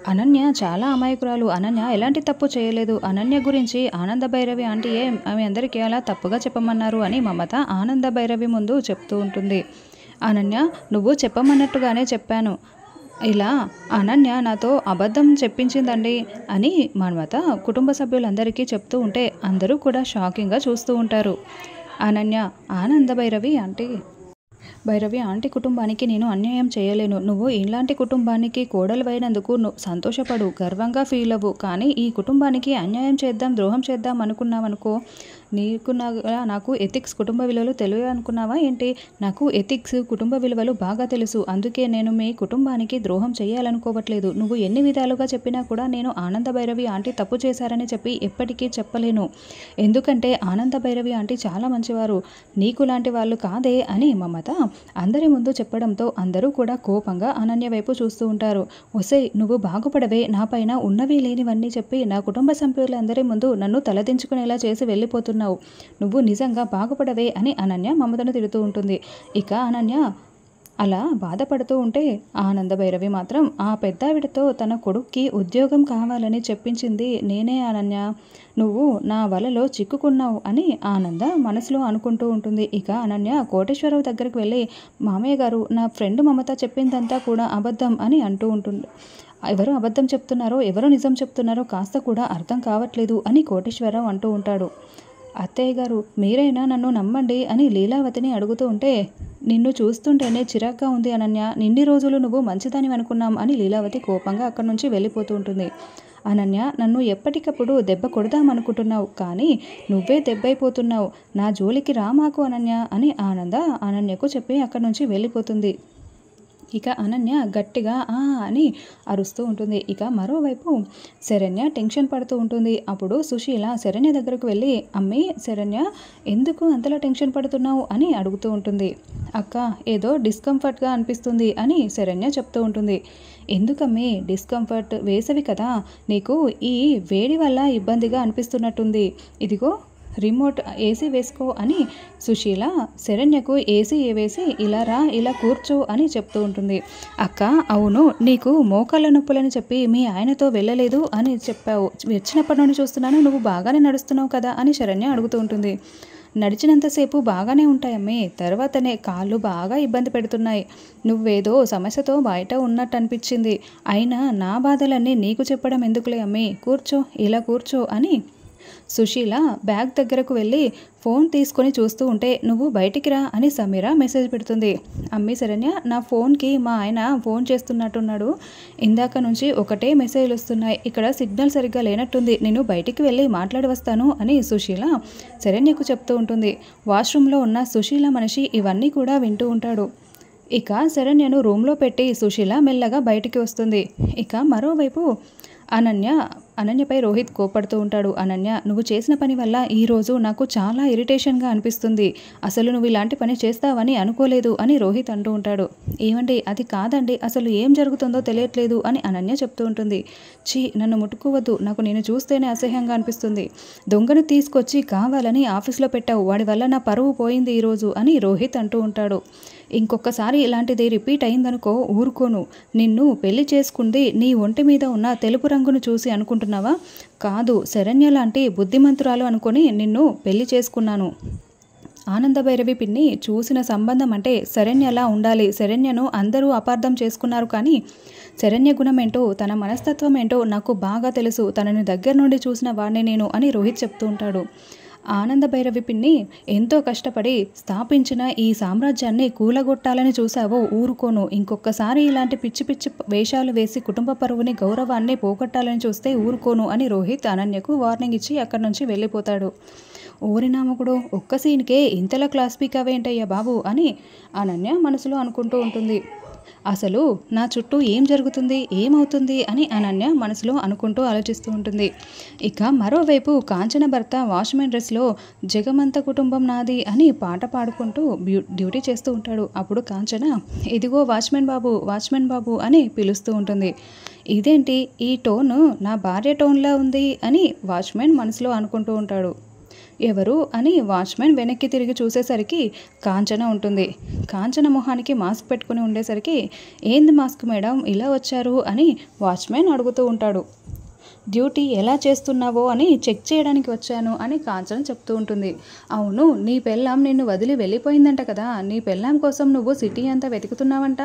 అనన్య చాలా అమాయకురాలు. అనన్య ఎలాంటి తప్పు చేయలేదు. అనన్య గురించి ఆనంద భైరవి ఆంటీయే ఆమె అందరికీ అలా తప్పుగా చెప్పమన్నారు అని మమత ఆనంద భైరవి ముందు చెప్తూ ఉంటుంది. అనన్య, నువ్వు చెప్పమన్నట్టుగానే చెప్పాను. ఇలా అనన్య నాతో అబద్ధం చెప్పించిందండి అని మమత కుటుంబ సభ్యులందరికీ చెప్తూ ఉంటే అందరూ కూడా షాకింగ్గా చూస్తూ ఉంటారు. అనన్య, ఆనంద భైరవి ఆంటీ కుటుంబానికి నేను అన్యాయం చేయలేను. నువ్వు ఇలాంటి కుటుంబానికి కోడలివైనందుకు సంతోషపడు, గర్వంగా ఫీల్ అవ్వు. కానీ ఈ కుటుంబానికి అన్యాయం చేద్దాం, ద్రోహం చేద్దాం అనుకున్నావనుకో, నాకు ఎథిక్స్, కుటుంబ విలువలు తెలియదు అనుకున్నావా ఏంటి? నాకు ఎథిక్స్, కుటుంబ విలువలు బాగా తెలుసు. అందుకే నేను మీ కుటుంబానికి ద్రోహం చేయాలనుకోవట్లేదు. నువ్వు ఎన్ని విధాలుగా చెప్పినా కూడా నేను ఆనంద భైరవి ఆంటీ తప్పు చేశారని చెప్పి ఎప్పటికీ చెప్పలేను. ఎందుకంటే ఆనంద భైరవి ఆంటీ చాలా మంచివారు, నీకు లాంటి వాళ్ళు కాదే అని మమత అందరి ముందు చెప్పడంతో అందరూ కూడా కోపంగా అనన్య వైపు చూస్తూ ఉంటారు. ఒసేయ్, నువ్వు బాగుపడవే, నా పైన ఉన్నవి లేనివన్నీ చెప్పి నా కుటుంబ సభ్యులందరి ముందు నన్ను తలదించుకునేలా చేసి వెళ్ళిపోతున్నావు. నువ్వు నిజంగా బాగుపడవే అని అనన్య మమతను తిడుతూ ఉంటుంది. ఇక అనన్య అలా బాధపడుతూ ఉంటే ఆనంద భైరవి మాత్రం ఆ పెద్దావిడతో తన కొడుక్కి ఉద్యోగం కావాలని చెప్పించింది నేనే అనన్య, నువ్వు నా వలలో చిక్కుకున్నావు అని ఆనంద మనసులో అనుకుంటూ ఉంటుంది. ఇక అనన్య కోటేశ్వరరావు దగ్గరికి వెళ్ళి, మామయ్య గారు, నా ఫ్రెండ్ మమత చెప్పిందంతా కూడా అబద్ధం అని అంటూ ఉంటుంది. ఎవరు అబద్ధం చెప్తున్నారో ఎవరు నిజం చెప్తున్నారో కాస్త కూడా అర్థం కావట్లేదు అని కోటేశ్వరరావు అంటూ ఉంటాడు. అత్తయ్య గారు, మీరైనా నన్ను నమ్మండి అని లీలావతిని అడుగుతూ ఉంటే, నిన్ను చూస్తుంటేనే చిరాగ్గా ఉంది అనన్య, నిన్ని రోజులు నువ్వు మంచిదాని అనుకున్నాం అని లీలావతి కోపంగా అక్కడి నుంచి వెళ్ళిపోతూ ఉంటుంది. అనన్య, నన్ను ఎప్పటికప్పుడు దెబ్బ కొడదామనుకుంటున్నావు, కానీ నువ్వే దెబ్బైపోతున్నావు. నా జోలికి రామాకు అనన్య అని అనన్యకు చెప్పి అక్కడి నుంచి వెళ్ళిపోతుంది. ఇక అనన్య గట్టిగా అని అరుస్తూ ఉంటుంది. ఇక మరోవైపు శరణ్య టెన్షన్ పడుతూ ఉంటుంది. అప్పుడు సుశీల శరణ్య దగ్గరకు వెళ్ళి, అమ్మి శరణ్య, ఎందుకు అంతలా టెన్షన్ పడుతున్నావు అని అడుగుతూ ఉంటుంది. అక్క, ఏదో డిస్కంఫర్ట్గా అనిపిస్తుంది అని శరణ్య చెప్తూ ఉంటుంది. ఎందుకమ్మి డిస్కంఫర్ట్? వేసవి కదా, నీకు ఈ వేడి వల్ల ఇబ్బందిగా అనిపిస్తున్నట్టుంది. ఇదిగో రిమోట్ ఏసీ వేసుకో అని సుశీల శరణ్యకు ఏసీ వేసి ఇలా రా, ఇలా కూర్చో అని చెప్తూ ఉంటుంది. అక్క, అవును, నీకు మోకాళ్ళ నొప్పులని చెప్పి మీ ఆయనతో వెళ్ళలేదు అని చెప్పావు. వచ్చినప్పటి నుండి చూస్తున్నాను, నువ్వు బాగానే నడుస్తున్నావు కదా అని శరణ్య అడుగుతూ ఉంటుంది. నడిచినంతసేపు బాగానే ఉంటాయమ్మే, తర్వాతనే కాళ్ళు బాగా ఇబ్బంది పెడుతున్నాయి. నువ్వేదో సమస్యతో బయట ఉన్నట్టు అనిపించింది. అయినా నా బాధలన్నీ నీకు చెప్పడం ఎందుకులే అమ్మే, కూర్చో, ఇలా కూర్చో అని సుశీల బ్యాగ్ దగ్గరకు వెళ్ళి ఫోన్ తీసుకొని చూస్తూ ఉంటే, నువ్వు బయటికి రా అని సమీర మెసేజ్ పెడుతుంది. అమ్మి శరణ్య, నా ఫోన్కి మా ఆయన ఫోన్ చేస్తున్నట్టున్నాడు. ఇందాక నుంచి ఒకటే మెసేజ్లు వస్తున్నాయి. ఇక్కడ సిగ్నల్ సరిగ్గా లేనట్టుంది. నేను బయటికి వెళ్ళి మాట్లాడి వస్తాను అని సుశీల శరణ్యకు చెప్తూ ఉంటుంది. వాష్రూమ్లో ఉన్న సుశీల మనిషి ఇవన్నీ కూడా వింటూ ఉంటాడు. ఇక శరణ్యను రూమ్లో పెట్టి సుశీల మెల్లగా బయటికి వస్తుంది. ఇక మరోవైపు అనన్యపై రోహిత్ కోపడుతూ ఉంటాడు. అనన్య, నువ్వు చేసిన పని వల్ల ఈరోజు నాకు చాలా ఇరిటేషన్గా అనిపిస్తుంది. అసలు నువ్వు ఇలాంటి పని చేస్తావని అనుకోలేదు అని రోహిత్ అంటూ ఉంటాడు. ఏమండి, అది కాదండి, అసలు ఏం జరుగుతుందో తెలియట్లేదు అని అనన్య చెప్తూ ఉంటుంది. నన్ను ముట్టుకోవద్దు, నాకు నేను చూస్తేనే అసహ్యంగా అనిపిస్తుంది. దొంగను తీసుకొచ్చి కావాలని ఆఫీస్లో పెట్టావు, వాడి వల్ల నా పరువు పోయింది ఈరోజు అని రోహిత్ అంటూ ఉంటాడు. ఇంకొకసారి ఇలాంటిది రిపీట్ అయిందనుకో ఊరుకోను. నిన్ను పెళ్లి చేసుకుంది నీ ఒంటి మీద ఉన్న తెలుపు రంగును చూసి అనుకుంటున్నావా? కాదు, శరణ్య లాంటి బుద్ధిమంతురాలు అనుకొని నిన్ను పెళ్లి చేసుకున్నాను. ఆనంద భైరవి పిన్ని చూసిన సంబంధం అంటే శరణ్యలా ఉండాలి. శరణ్యను అందరూ అపార్థం చేసుకున్నారు, కానీ శరణ్య గుణం ఏంటో, తన మనస్తత్వం ఏంటో నాకు బాగా తెలుసు. తనని దగ్గర నుండి చూసిన వాడిని నేను అని రోహిత్ చెప్తూ ఉంటాడు. ఆనంద భైరవి పిన్ని ఎంతో కష్టపడి స్థాపించిన ఈ సామ్రాజ్యాన్ని కూలగొట్టాలని చూసావో ఊరుకోను. ఇంకొకసారి ఇలాంటి పిచ్చి పిచ్చి వేషాలు వేసి కుటుంబ పరువుని, గౌరవాన్ని పోగొట్టాలని చూస్తే ఊరుకోను అని రోహిత్ అనన్యకు వార్నింగ్ ఇచ్చి అక్కడి నుంచి వెళ్ళిపోతాడు. ఓరినామకుడు, ఒక్క సీన్కే ఇంతలా క్లాస్ పీక్ అవేంటయ్యా బాబు అని అనన్య మనసులో అనుకుంటూ ఉంటుంది. అసలు నా చుట్టూ ఏం జరుగుతుంది, ఏమవుతుంది అని అనన్య మనసులో అనుకుంటూ ఆలోచిస్తూ ఉంటుంది. ఇక మరోవైపు కాంచన భర్త వాచ్మెన్ డ్రెస్లో జగమంత కుటుంబం నాది అని పాట పాడుకుంటూ డ్యూటీ చేస్తూ ఉంటాడు. అప్పుడు కాంచన, ఇదిగో వాచ్మెన్ బాబు అని పిలుస్తూ ఉంటుంది. ఇదేంటి ఈ టోను నా భార్య టోన్లా ఉంది అని వాచ్మెన్ మనసులో అనుకుంటూ ఉంటాడు. ఎవరు అని వాచ్మెన్ వెనక్కి తిరిగి చూసేసరికి కాంచన ఉంటుంది. కాంచన మొహానికి మాస్క్ పెట్టుకుని ఉండేసరికి ఏంది మాస్క్ మేడం ఇలా వచ్చారు అని వాచ్మెన్ అడుగుతూ ఉంటాడు. డ్యూటీ ఎలా చేస్తున్నావో అని చెక్ చేయడానికి వచ్చాను అని కాంచన చెప్తూ ఉంటుంది. అవును, నీ పెళ్ళాం నిన్ను వదిలి వెళ్ళిపోయిందంట కదా, నీ పెళ్ళాం కోసం నువ్వు సిటీ అంతా వెతుకుతున్నావంట,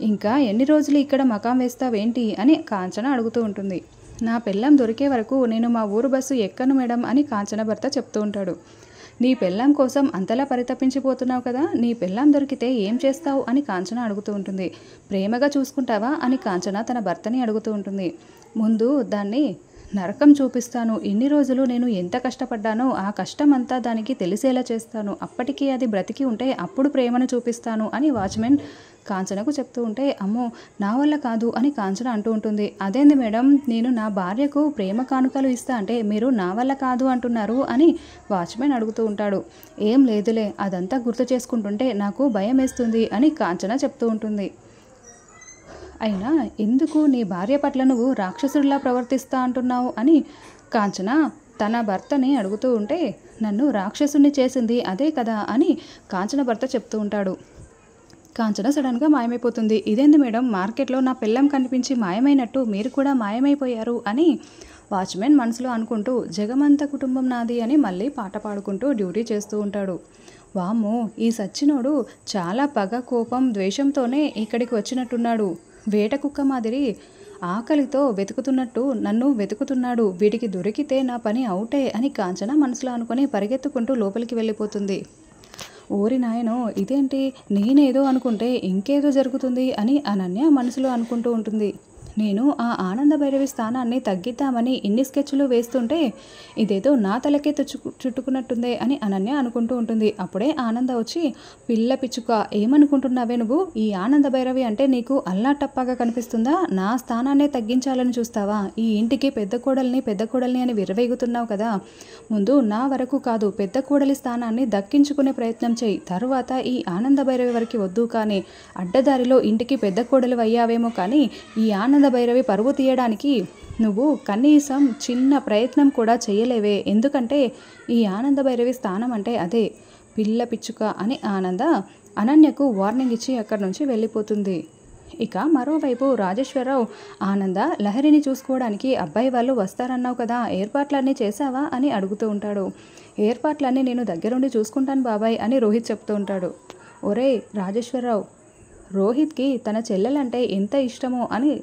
ఇంకా ఎన్ని రోజులు ఇక్కడ మకాం వేస్తావేంటి అని కాంచన అడుగుతూ ఉంటుంది. నా పెళ్ళాం దొరికే వరకు నేను మా ఊరు బస్సు ఎక్కను మేడం అని కాంచన భర్త చెప్తూ ఉంటాడు. నీ పెళ్ళాం కోసం అంతలా పరితపించిపోతున్నావు కదా, నీ పెళ్ళాం దొరికితే ఏం చేస్తావు అని కాంచన అడుగుతూ ఉంటుంది. ప్రేమగా చూసుకుంటావా అని కాంచన తన భర్తని అడుగుతూ ఉంటుంది. ముందు దాన్ని నరకం చూపిస్తాను, ఇన్ని రోజులు నేను ఎంత కష్టపడ్డానో ఆ కష్టం అంతా దానికి తెలిసేలా చేస్తాను, అప్పటికీ అది బ్రతికి ఉంటే అప్పుడు ప్రేమను చూపిస్తాను అని వాచ్మెన్ కాంచనకు చెప్తూ ఉంటే, అమ్మో నా వల్ల కాదు అని కాంచన అంటూ ఉంటుంది. అదేంది మేడం, నేను నా భార్యకు ప్రేమ కానుకలు ఇస్తా అంటే మీరు నా వల్ల కాదు అంటున్నారు అని వాచ్మెన్ అడుగుతూ ఉంటాడు. ఏం లేదులే, అదంతా గుర్తు చేసుకుంటుంటే నాకు భయం వేస్తుంది అని కాంచన చెప్తూ ఉంటుంది. అయినా ఎందుకు నీ భార్య పట్ల నువ్వు రాక్షసుడిలా ప్రవర్తిస్తా అంటున్నావు అని కాంచన తన భర్తని అడుగుతూ ఉంటే, నన్ను రాక్షసుని చేసింది అదే కదా అని కాంచన భర్త చెప్తూ ఉంటాడు. కాంచన సడన్గా మాయమైపోతుంది. ఇదేంది మేడం, మార్కెట్లో నా పిల్లం కనిపించి మాయమైనట్టు మీరు కూడా మాయమైపోయారు అని వాచ్మెన్ మనసులో అనుకుంటూ జగమంత కుటుంబం నాది అని మళ్ళీ పాట పాడుకుంటూ డ్యూటీ చేస్తూ ఉంటాడు. వామ్మో, ఈ సచ్చినోడు చాలా పగ, కోపం, ద్వేషంతోనే ఇక్కడికి వచ్చినట్టున్నాడు. వేట కుక్క మాదిరి ఆకలితో వెతుకుతున్నట్టు నన్ను వెతుకుతున్నాడు, వీడికి దొరికితే నా పని అవుటే అని కాంచన మనసులో అనుకుని పరిగెత్తుకుంటూ లోపలికి వెళ్ళిపోతుంది. ఓరి నాయనో, ఇదేంటి, నేనేదో అనుకుంటే ఇంకేదో జరుగుతుంది అని అనన్య మనసులో అనుకుంటూ ఉంటుంది. నేను ఆ ఆనంద భైరవి స్థానాన్ని తగ్గిద్దామని ఇన్ని స్కెచ్లు వేస్తుంటే ఇదేదో నా తలకే చుట్టుకున్నట్టుందే అని అనన్య అనుకుంటూ ఉంటుంది. అప్పుడే ఆనంద వచ్చి, పిల్ల పిచ్చుక ఏమనుకుంటున్నావే నువ్వు, ఈ ఆనంద భైరవి అంటే నీకు అల్లా టప్పాగా కనిపిస్తుందా, నా స్థానాన్నే తగ్గించాలని చూస్తావా, ఈ ఇంటికి పెద్ద కోడల్ని అని విర్రవేగుతున్నావు కదా, ముందు నా వరకు కాదు పెద్ద కోడలి స్థానాన్ని దక్కించుకునే ప్రయత్నం చేయి, తరువాత ఈ ఆనంద భైరవి వరకు వద్దు, కానీ అడ్డదారిలో ఇంటికి పెద్ద కోడలు అయ్యావేమో కానీ ఈ ఆనంద భైరవి పరువు తీయడానికి నువ్వు కనీసం చిన్న ప్రయత్నం కూడా చేయలేవే, ఎందుకంటే ఈ ఆనంద భైరవి స్థానం అంటే అదే పిల్ల పిచ్చుక అని ఆనంద అనన్యకు వార్నింగ్ ఇచ్చి అక్కడి నుంచి వెళ్ళిపోతుంది. ఇక మరోవైపు రాజేశ్వరరావు, ఆనంద లహరిని చూసుకోవడానికి అబ్బాయి వాళ్ళు వస్తారన్నావు కదా, ఏర్పాట్లన్నీ చేశావా అని అడుగుతూ ఉంటాడు. ఏర్పాట్లన్నీ నేను దగ్గరుండి చూసుకుంటాను బాబాయ్ అని రోహిత్ చెప్తూ ఉంటాడు. ఒరేయ్ రాజేశ్వరరావు, రోహిత్కి తన చెల్లెలంటే ఎంత ఇష్టమో అని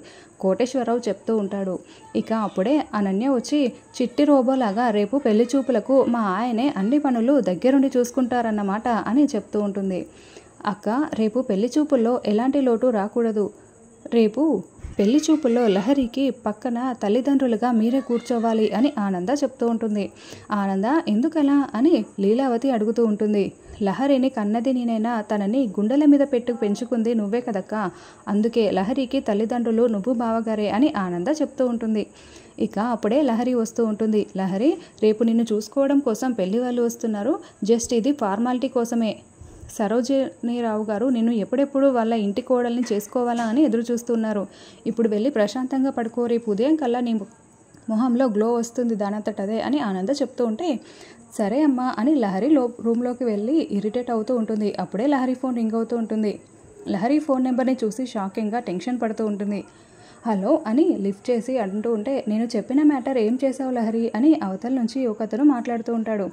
కోటేశ్వరరావు చెప్తూ ఉంటాడు. ఇక అప్పుడే అనన్య వచ్చి, చిట్టి రోబోలాగా రేపు పెళ్లి చూపులకు మా ఆయనే అన్ని పనులు దగ్గరుండి చూసుకుంటారన్నమాట అని చెప్తూ ఉంటుంది. అక్క, రేపు పెళ్లి చూపుల్లో ఎలాంటి లోటు రాకూడదు, రేపు పెళ్లి చూపుల్లో లహరికి పక్కన తల్లిదండ్రులుగా మీరే కూర్చోవాలి అని ఆనంద చెప్తూ ఉంటుంది. ఆనంద ఎందుకలా అని లీలావతి అడుగుతూ ఉంటుంది. లహరిని కన్నది నేనైనా తనని గుండెల మీద పెంచుకుంది నువ్వే కదక్క, అందుకే లహరికి తల్లిదండ్రులు నువ్వు బావగారే అని ఆనంద చెప్తూ ఉంటుంది. ఇక అప్పుడే లహరి వస్తూ ఉంటుంది. లహరి, రేపు నిన్ను చూసుకోవడం కోసం పెళ్లి వాళ్ళు వస్తున్నారు, జస్ట్ ఇది ఫార్మాలిటీ కోసమే, సరోజినీరావు గారు నిన్ను ఎప్పుడెప్పుడు వాళ్ళ ఇంటి కోడల్ని చేసుకోవాలా అని ఎదురు చూస్తున్నారు, ఇప్పుడు వెళ్ళి ప్రశాంతంగా పడుకో, రేపు ఉదయం కల్లా నీ మొహంలో గ్లో వస్తుంది దానంతటదే అని ఆనంద చెప్తూ ఉంటే, సరే అమ్మా అని లహరి రూమ్లోకి వెళ్ళి ఇరిటేట్ అవుతూ ఉంటుంది. అప్పుడే లహరి ఫోన్ రింగ్ అవుతూ ఉంటుంది. లహరి ఫోన్ నెంబర్ని చూసి షాకింగ్గా టెన్షన్ పడుతూ ఉంటుంది. హలో అని లిఫ్ట్ చేసి అంటూ ఉంటే, నేను చెప్పిన మ్యాటర్ ఏం చేసావు లహరి అని అవతల నుంచి ఒకతను మాట్లాడుతూ ఉంటాడు.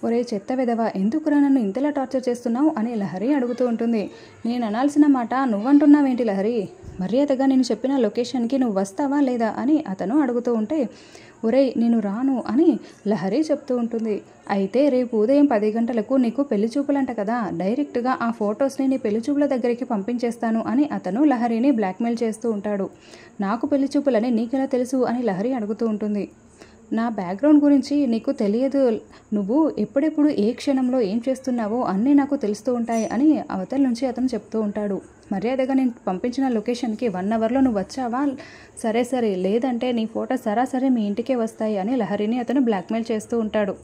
ఒరే చెత్త వెధవ, ఎందుకురా నన్ను ఇంతలా టార్చర్ చేస్తున్నావు అని లహరి అడుగుతూ ఉంటుంది. నేను అనాల్సిన మాట నువ్వంటున్నావేంటి లహరి, మర్యాదగా నేను చెప్పిన లొకేషన్కి నువ్వు వస్తావా లేదా అని అతను అడుగుతూ ఉంటే, ఒరేయ్ నేను రాను అని లహరి చెప్తూ ఉంటుంది. అయితే రేపు ఉదయం 10 గంటలకు నీకు పెళ్లి చూపులంట కదా, డైరెక్ట్గా ఆ ఫొటోస్ని నీ పెళ్లి చూపుల దగ్గరికి పంపించేస్తాను అని అతను లహరిని బ్లాక్మెయిల్ చేస్తూ ఉంటాడు. నాకు పెళ్లి చూపులని నీకెలా తెలుసు అని లహరి అడుగుతూ ఉంటుంది. నా బ్యాక్గ్రౌండ్ గురించి నీకు తెలియదు, నువ్వు ఎప్పుడెప్పుడు ఏ క్షణంలో ఏం చేస్తున్నావో అన్నీ నాకు తెలుస్తూ ఉంటాయి అని అవతల నుంచి అతను చెప్తూ ఉంటాడు. మర్యాదగా నేను పంపించిన లొకేషన్కి 1 అవర్లో నువ్వు వచ్చావా, సరే లేదంటే నీ ఫోటో సరాసరి మీ ఇంటికే వస్తాయి అని లహరిని అతను బ్లాక్మెయిల్ చేస్తూ ఉంటాడు.